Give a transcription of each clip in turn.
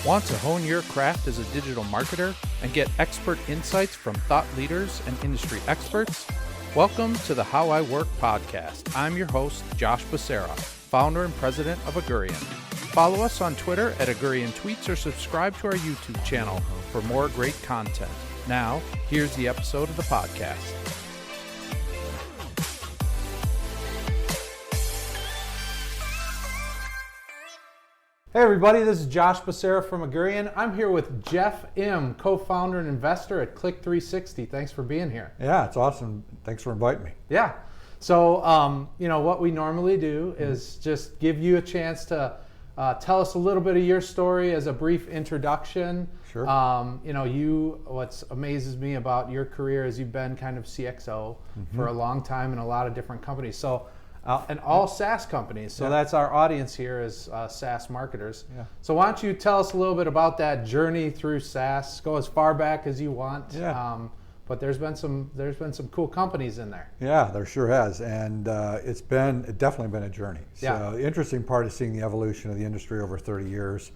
Want to hone your craft as a digital marketer and get expert insights from thought leaders and industry experts? Welcome to the How I Work podcast. I'm your host, Josh Becerra, founder and president of Agurian. Follow us on Twitter at Agurian Tweets or subscribe to our YouTube channel for more great content. Now, here's the episode of the podcast. Hey everybody, this is Josh Becerra from Agurian. I'm here with Jeff M., co-founder and investor at Click360. Thanks for being here. Yeah, it's awesome. Thanks for inviting me. Yeah. So, what we normally do is just give you a chance to tell us a little bit of your story as a brief introduction. Sure. What amazes me about your career is you've been kind of CXO for a long time in a lot of different companies. So. And all SaaS companies. So that's our audience here is SaaS marketers. Yeah. So why don't you tell us a little bit about that journey through SaaS? Go as far back as you want. Yeah. But there's been some cool companies in there. Yeah, there sure has, and it's definitely been a journey. So the interesting part is seeing the evolution of the industry over 30 years.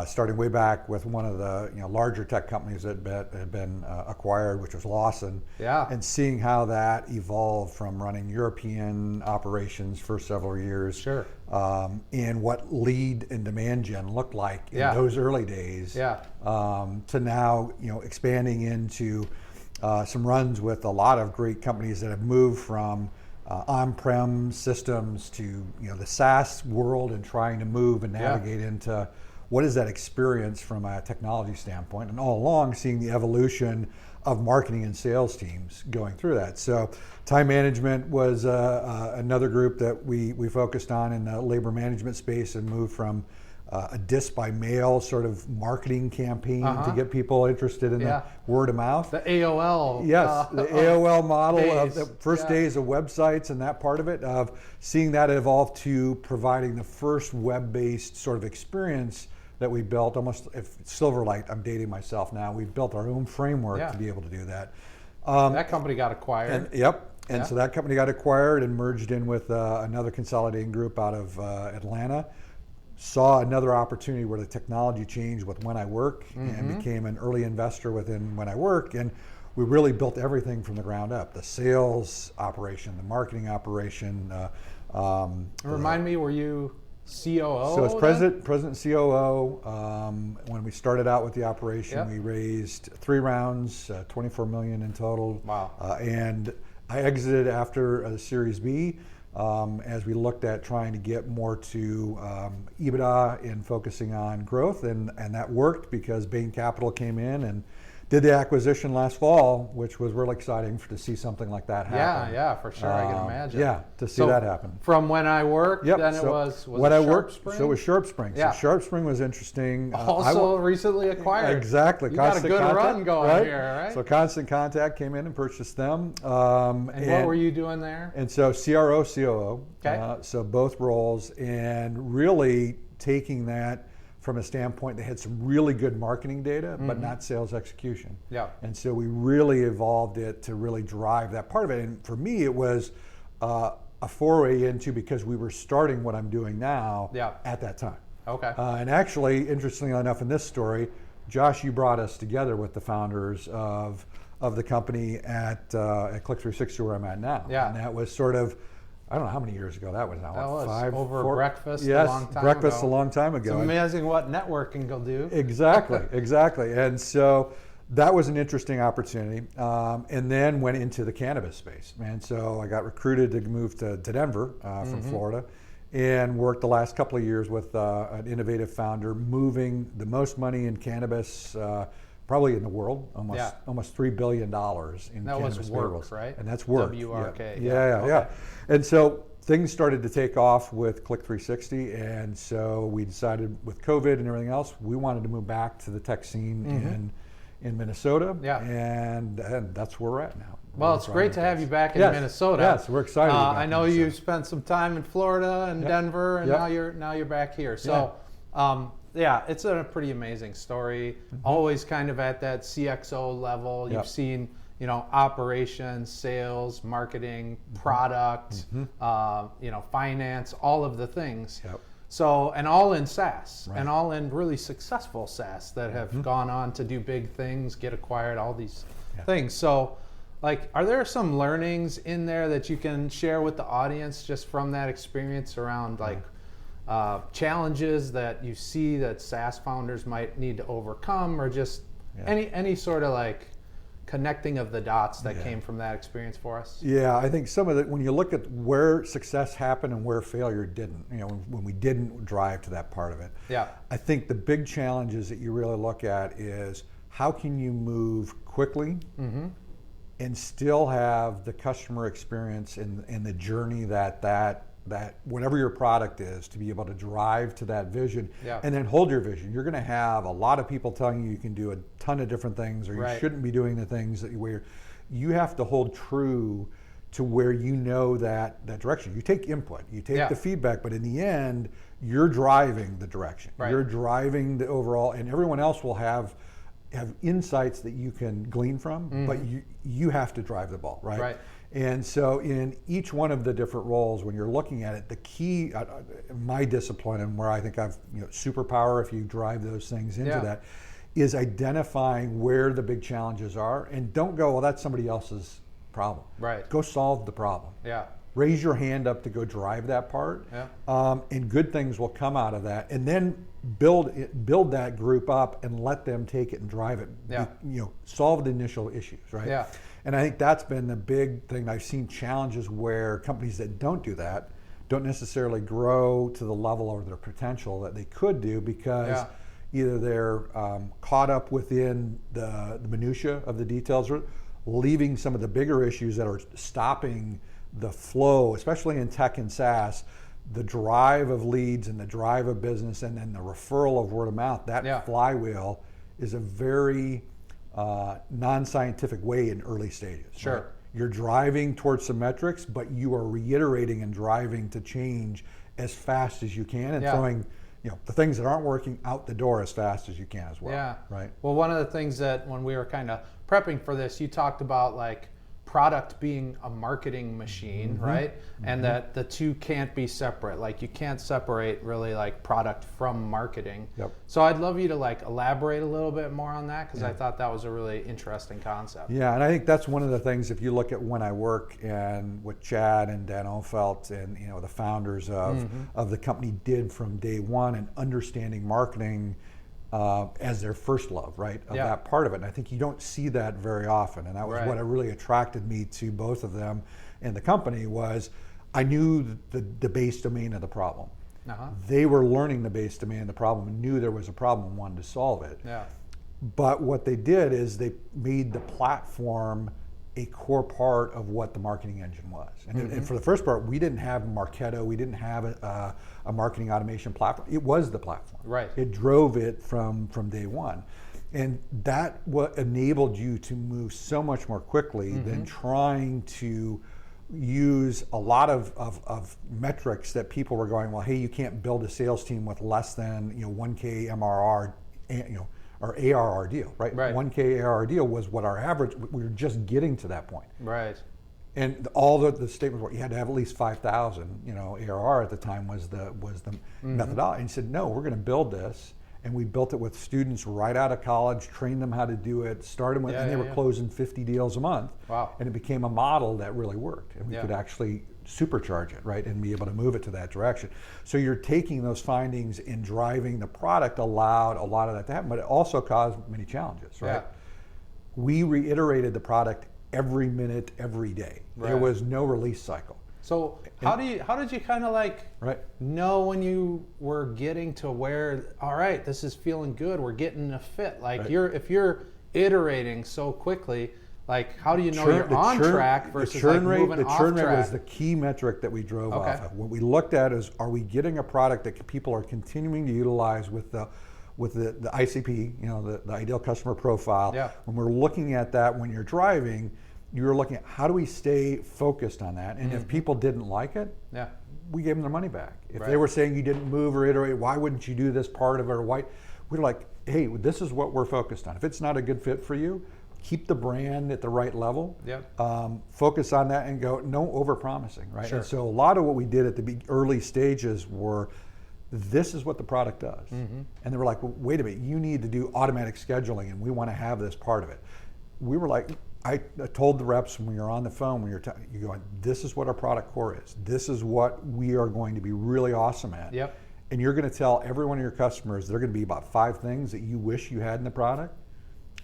Starting way back with one of the larger tech companies that had been acquired, which was Lawson, and seeing how that evolved from running European operations for several years, and what lead and demand gen looked like in those early days, to now expanding into some runs with a lot of great companies that have moved from on-prem systems to the SaaS world and trying to move and navigate into what is that experience from a technology standpoint, and all along seeing the evolution of marketing and sales teams going through that. So time management was another group that we focused on in the labor management space and moved from a disc by mail sort of marketing campaign to get people interested in the word of mouth. The AOL. Yes, the AOL model of the first days of websites and that part of it, of seeing that evolve to providing the first web-based sort of experience that we built, almost Silverlight. I'm dating myself now. We've built our own framework to be able to do that. That company got acquired. So that company got acquired and merged in with another consolidating group out of Atlanta. Saw another opportunity where the technology changed with When I Work and became an early investor within When I Work. And we really built everything from the ground up. The sales operation, the marketing operation. Remind me, were you COO? So as president and COO, when we started out with the operation, we raised 3 rounds, $24 million in total. Wow. And I exited after the Series B as we looked at trying to get more to EBITDA and focusing on growth. And that worked because Bain Capital came in and did the acquisition last fall, which was really exciting to see something like that happen. Yeah, for sure. I can imagine. Yeah, to see that happen. From When I Worked, then it was When I Worked, Spring? so it was Sharp Spring. So Sharp Spring was interesting. Also recently acquired. Exactly. You got a good run going here, right? So Constant Contact came in and purchased them. And what were you doing there? And so CRO, COO. So both roles, and really taking that from a standpoint, they had some really good marketing data, but not sales execution. Yeah. And so we really evolved it to really drive that part of it. And for me, it was a foray into, because we were starting what I'm doing now at that time. Okay. And actually, interestingly enough, in this story, Josh, you brought us together with the founders of the company at Click360, where I'm at now. Yeah. And that was sort of, I don't know how many years ago that was now. That was 5, over 4, breakfast yes, a long time breakfast ago. a long time ago. It's amazing what networking will do. Exactly. And so that was an interesting opportunity. And then went into the cannabis space. And so I got recruited to move to Denver from Florida, and worked the last couple of years with an innovative founder, moving the most money in cannabis probably in the world, almost $3 billion in cannabis. That was Work, right? And that's Work. WRK. Yeah. And so things started to take off with Click360, and so we decided, with COVID and everything else, we wanted to move back to the tech scene in Minnesota, and that's where we're at now. Well, it's great to have you back in Minnesota. Yes, we're excited. I know you spent some time in Florida and Denver, and now you're back here. So, it's a pretty amazing story. Always kind of at that CXO level. You've seen operations, sales, marketing, product, finance, all of the things. So, and all in SaaS, Right. and all in really successful SaaS that have gone on to do big things, get acquired, all these things. So, like, are there some learnings in there that you can share with the audience just from that experience around like challenges that you see that SaaS founders might need to overcome, or just any sort of like connecting of the dots that came from that experience for us? Yeah, I think some of it, when you look at where success happened and where failure didn't, when we didn't drive to that part of it. Yeah. I think the big challenges that you really look at is how can you move quickly and still have the customer experience in the journey that whatever your product is, to be able to drive to that vision and then hold your vision. You're going to have a lot of people telling you can do a ton of different things, or you shouldn't be doing the things where you have to hold true to where you know that direction. You take input, you take the feedback, but in the end, you're driving the direction. Right. You're driving the overall, and everyone else will have insights that you can glean from, but you have to drive the ball, right? Right. And so in each one of the different roles, when you're looking at it, the key, my discipline, and where I think I've, superpower if you drive those things into that, is identifying where the big challenges are, and don't go, well, that's somebody else's problem. Right. Go solve the problem. Yeah. Raise your hand up to go drive that part, and good things will come out of that. And then build that group up and let them take it and drive it. Yeah. Solve the initial issues, right? Yeah. And I think that's been the big thing. I've seen challenges where companies that don't do that don't necessarily grow to the level or their potential that they could do, because either they're caught up within the minutia of the details, or leaving some of the bigger issues that are stopping the flow, especially in tech and SaaS, the drive of leads and the drive of business, and then the referral of word of mouth. That flywheel is a very non-scientific way in early stages. Sure. Right? You're driving towards some metrics, but you are reiterating and driving to change as fast as you can, and throwing the things that aren't working out the door as fast as you can as well. Yeah. Right. Well, one of the things that when we were kind of prepping for this, you talked about like product being a marketing machine, right? And that the two can't be separate. Like you can't separate really like product from marketing. Yep. So I'd love you to like elaborate a little bit more on that, because I thought that was a really interesting concept. Yeah, and I think that's one of the things, if you look at when I work and what Chad and Dan Ofelt and the founders of the company did from day one, and understanding marketing as their first love, right, of that part of it. And I think you don't see that very often. And that was what really attracted me to both of them and the company, was I knew the base domain of the problem. They were learning the base domain of the problem and knew there was a problem and wanted to solve it. Yeah. But what they did is they made the platform a core part of what the marketing engine was. And for the first part, we didn't have Marketo, we didn't have a marketing automation platform. It was the platform. Right. It drove it from day one. And that what enabled you to move so much more quickly than trying to use a lot of metrics that people were going, well, hey, you can't build a sales team with less than 1K MRR, or ARR deal, right? 1K ARR deal was what our average, we were just getting to that point. Right. And all the statements were, you had to have at least 5,000, ARR at the time was the methodology. And he said, no, we're going to build this. And we built it with students right out of college, trained them how to do it, started with, and they were closing 50 deals a month. Wow. And it became a model that really worked. And we could actually supercharge it, right, and be able to move it to that direction. So you're taking those findings and driving the product, allowed a lot of that to happen, but it also caused many challenges, right? We reiterated the product every minute, every day. There was no release cycle. So how did you kind of like know when you were getting to where, all right, this is feeling good, we're getting a fit? Like if you're iterating so quickly, like how do you know you're on track versus moving off track? The churn rate was the key metric that we drove off of. What we looked at is, are we getting a product that people are continuing to utilize with the ICP, the ideal customer profile? When we're looking at that, when you're driving, you're looking at how do we stay focused on that, and if people didn't like it, we gave them their money back. If they were saying you didn't move or iterate, why wouldn't you do this part of it, or why? We're like, hey, this is what we're focused on. If it's not a good fit for you, keep the brand at the right level. Focus on that and go, no over-promising, right? And so a lot of what we did at the early stages were this is what the product does. And they were like, well, wait a minute, you need to do automatic scheduling and we want to have this part of it. We were like, I told the reps when you're on the phone, when you're going, this is what our product core is. This is what we are going to be really awesome at. Yep. And you're going to tell every one of your customers they're going to be about 5 things that you wish you had in the product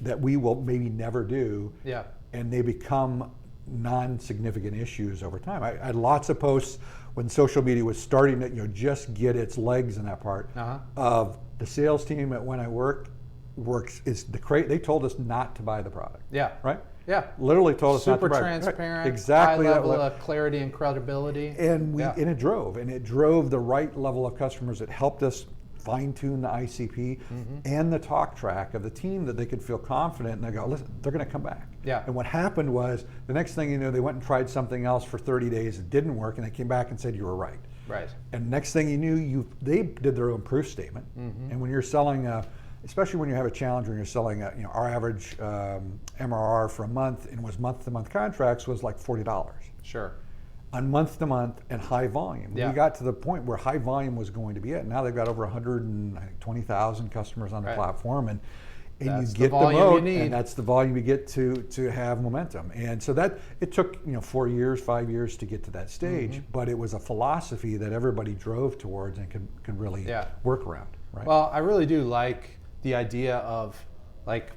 that we will maybe never do. Yeah. And they become non-significant issues over time. I had lots of posts when social media was starting to just get its legs in that part of the sales team at when I works is they told us not to buy the product. Yeah. Right? Yeah. Literally told us not to buy it. Super transparent, right. Exactly high level of clarity and credibility. And it drove the right level of customers. It helped us fine-tune the ICP and the talk track of the team that they could feel confident and they go, listen, they're going to come back. Yeah. And what happened was the next thing you know, they went and tried something else for 30 days. It didn't work, and they came back and said you were right. Right. And next thing you knew, they did their own proof statement. And when you're selling especially when you have a challenge when you're selling our average MRR for a month and was month-to-month contracts was like $40. Sure. On month-to-month and high volume. Yeah. We got to the point where high volume was going to be it. Now they've got over 120,000 customers on the platform, and you get the moat, and that's the volume you get to have momentum. And so that it took 4 years, 5 years to get to that stage, but it was a philosophy that everybody drove towards and can really work around. Right? Well, I really do like the idea of like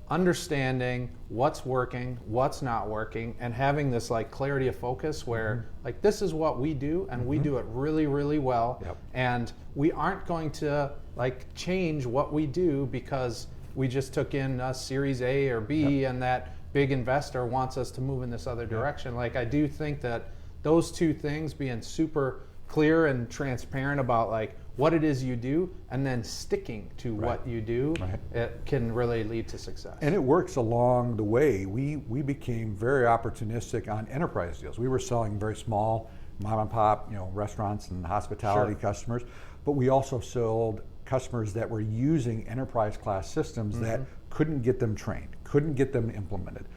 understanding what's working, what's not working, and having this like clarity of focus where like this is what we do and we do it really, really well. Yep. And we aren't going to like change what we do because we just took in a Series A or B and that big investor wants us to move in this other direction. Like I do think that those two things, being super clear and transparent about like what it is you do and then sticking to what you do, it can really lead to success. And it works along the way. We became very opportunistic on enterprise deals. We were selling very small mom and pop, restaurants and hospitality customers, but we also sold customers that were using enterprise class systems that couldn't get them trained, couldn't get them implemented.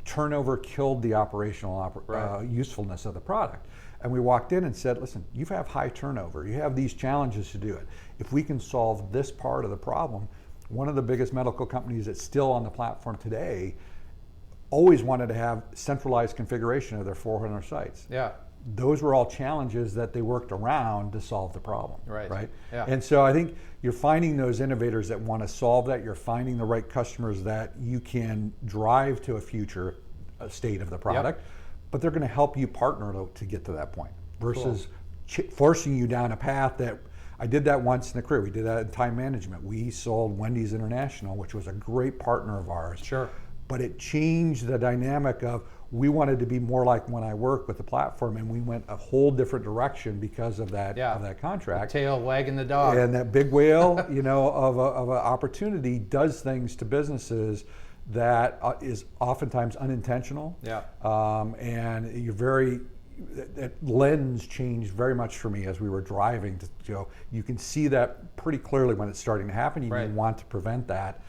Turnover killed the operational usefulness of the product. And we walked in and said, listen, you have high turnover. You have these challenges to do it. If we can solve this part of the problem, one of the biggest medical companies that's still on the platform today always wanted to have centralized configuration of their 400 sites. Yeah. Those were all challenges that they worked around to solve the problem. Right. Yeah. And so I think you're finding those innovators that want to solve that. You're finding the right customers that you can drive to a future state of the product. But they're going to help you partner to get to that point versus forcing you down a path that I did that once in a career. We did that in time management. We sold Wendy's International, which was a great partner of ours. Sure. But it changed the dynamic of we wanted to be more like when I work with the platform, and we went a whole different direction because of that contract. The tail wagging the dog. And that big whale, of an opportunity does things to businesses that is oftentimes unintentional. Yeah. And that lens changed very much for me as we were driving to go. You can see that pretty clearly when it's starting to happen. You want to prevent that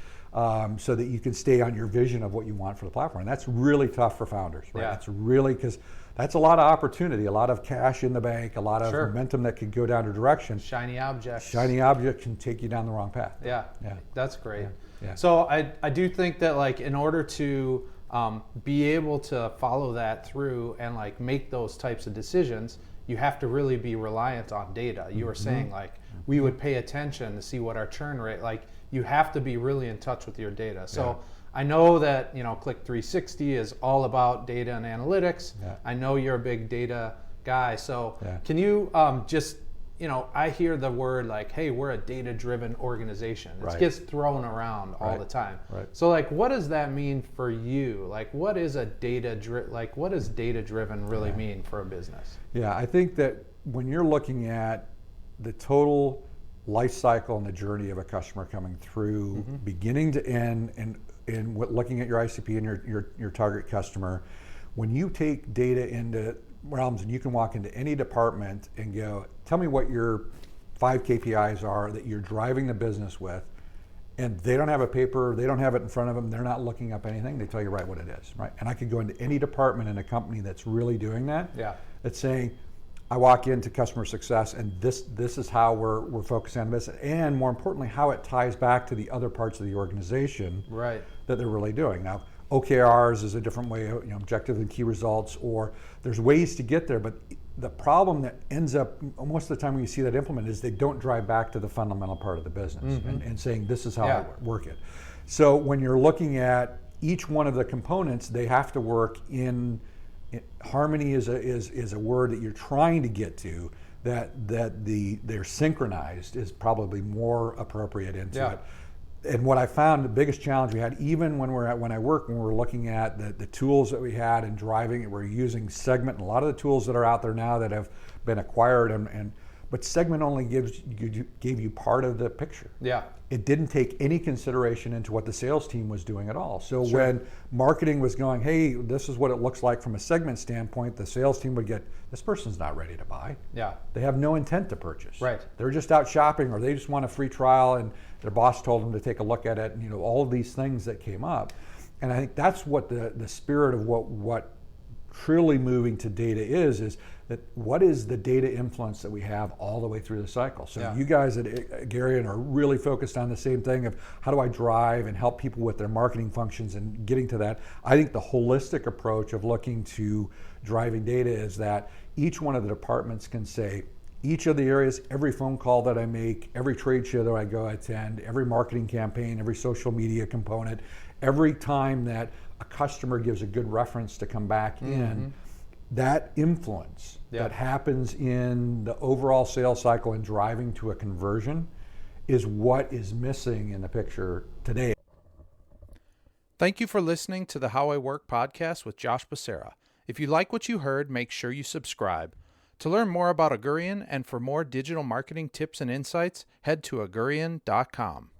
so that you can stay on your vision of what you want for the platform. And that's really tough for founders, right? Yeah. It's really, because that's a lot of opportunity, a lot of cash in the bank, a lot of momentum that could go down a direction. Shiny objects. Shiny objects can take you down the wrong path. Yeah. That's great. Yeah. So I do think that like in order to be able to follow that through and like make those types of decisions, you have to really be reliant on data. You were saying like we would pay attention to see what our churn rate, like you have to be really in touch with your data. So I know that Click360 is all about data and analytics. I know you're a big data guy. So can you just I hear the word like, hey, we're a data-driven organization. It gets thrown around all the time. So like, what does that mean for you? Like, what is what does data-driven really mean for a business? Yeah, I think that when you're looking at the total life cycle and the journey of a customer coming through beginning to end and looking at your ICP and your target customer, when you take data into realms and you can walk into any department and go, tell me what your 5 KPIs are that you're driving the business with, and they don't have a paper, they don't have it in front of them, they're not looking up anything, they tell you right what it is, right? And I could go into any department in a company that's really doing that, that's saying, I walk into customer success, and this is how we're focusing on this, and more importantly, how it ties back to the other parts of the organization that they're really doing. Now, OKRs is a different way, objective and key results, or there's ways to get there, but the problem that ends up most of the time when you see that implemented is they don't drive back to the fundamental part of the business and saying this is how I work it. So when you're looking at each one of the components, they have to work in harmony is a word that you're trying to get to, that they're synchronized is probably more appropriate into it. And what I found the biggest challenge we had, even when we're looking at the tools that we had and driving it, we're using Segment and a lot of the tools that are out there now that have been acquired, but Segment only gave you part of the picture. It didn't take any consideration into what the sales team was doing at all. So when marketing was going, hey, this is what it looks like from a Segment standpoint, the sales team would get, this person's not ready to buy. They have no intent to purchase. They're just out shopping, or they just want a free trial and their boss told them to take a look at it, and all of these things that came up. And I think that's what the spirit of what truly moving to data is that what is the data influence that we have all the way through the cycle. So you guys at Agarian are really focused on the same thing of how do I drive and help people with their marketing functions and getting to that. I think the holistic approach of looking to driving data is that each one of the departments can say, each of the areas, every phone call that I make, every trade show that I go attend, every marketing campaign, every social media component, every time that a customer gives a good reference to come back in, that influence that happens in the overall sales cycle and driving to a conversion is what is missing in the picture today. Thank you for listening to the How I Work podcast with Josh Becerra. If you like what you heard, make sure you subscribe. To learn more about Agurian and for more digital marketing tips and insights, head to agurian.com.